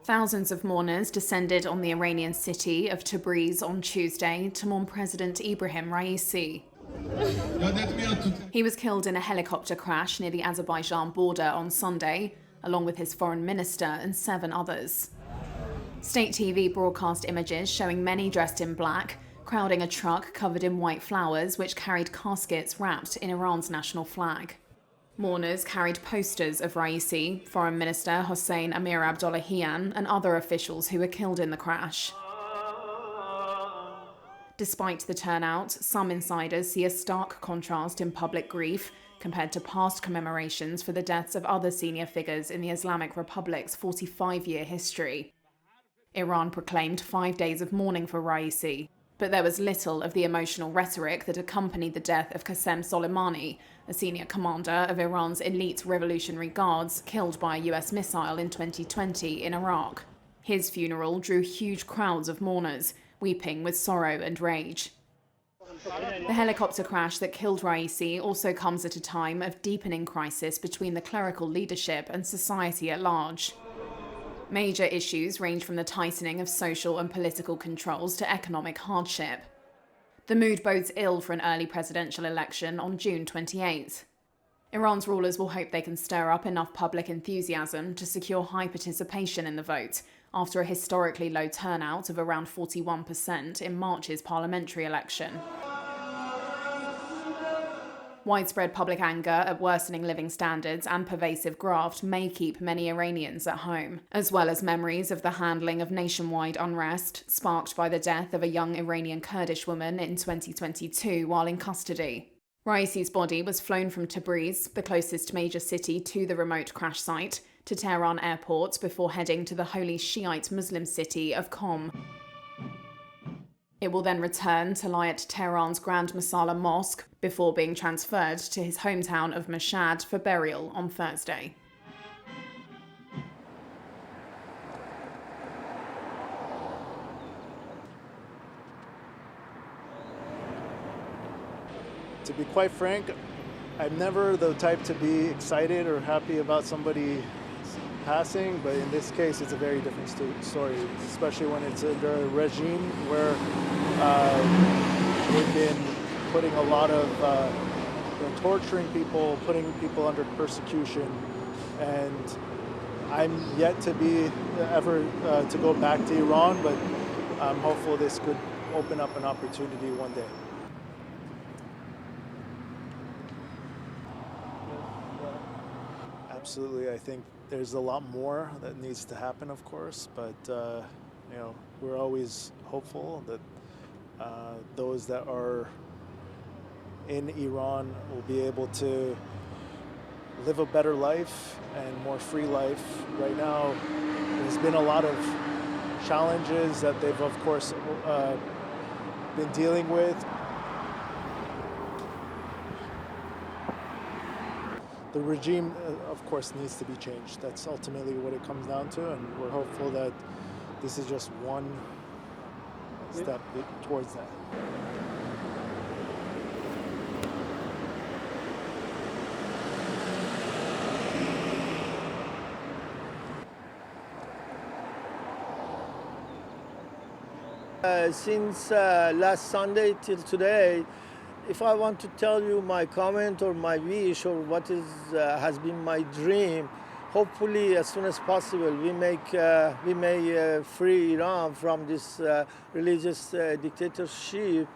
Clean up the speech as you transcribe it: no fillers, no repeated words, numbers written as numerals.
Thousands of mourners descended on the Iranian city of Tabriz on Tuesday to mourn President Ebrahim Raisi. He was killed in a helicopter crash near the Azerbaijan border on Sunday, along with his foreign minister and 7 others. State TV broadcast images showing many dressed in black, crowding a truck covered in white flowers which carried caskets wrapped in Iran's national flag. Mourners carried posters of Raisi, Foreign Minister Hossein Amir-Abdollahian, and other officials who were killed in the crash. Despite the turnout, some insiders see a stark contrast in public grief compared to past commemorations for the deaths of other senior figures in the Islamic Republic's 45-year history. Iran proclaimed 5 days of mourning for Raisi, but there was little of the emotional rhetoric that accompanied the death of Qasem Soleimani, a senior commander of Iran's elite Revolutionary Guards killed by a US missile in 2020 in Iraq. His funeral drew huge crowds of mourners, weeping with sorrow and rage. The helicopter crash that killed Raisi also comes at a time of deepening crisis between the clerical leadership and society at large. Major issues range from the tightening of social and political controls to economic hardship. The mood bodes ill for an early presidential election on June 28th. Iran's rulers will hope they can stir up enough public enthusiasm to secure high participation in the vote, after a historically low turnout of around 41% in March's parliamentary election. Widespread public anger at worsening living standards and pervasive graft may keep many Iranians at home, as well as memories of the handling of nationwide unrest sparked by the death of a young Iranian Kurdish woman in 2022 while in custody. Raisi's body was flown from Tabriz, the closest major city to the remote crash site, to Tehran airport before heading to the holy Shi'ite Muslim city of Qom. It will then return to lie at Tehran's Grand Mosalla Mosque before being transferred to his hometown of Mashahd for burial on Thursday. To be quite frank, I'm never the type to be excited or happy about somebody passing, but in this case it's a very different story, especially when it's under a regime where they've been putting a lot of torturing people, putting people under persecution, and I'm yet to be ever to go back to Iran, but I'm hopeful this could open up an opportunity one day. Absolutely, I think there's a lot more that needs to happen, of course, but we're always hopeful that those that are in Iran will be able to live a better life and more free life. Right now, there's been a lot of challenges that they've, of course, been dealing with. The regime, of course, needs to be changed. That's ultimately what it comes down to, and we're hopeful that this is just one step towards that. Since last Sunday till today, if I want to tell you my comment or my wish or what has been my dream, hopefully as soon as possible we may free Iran from this religious dictatorship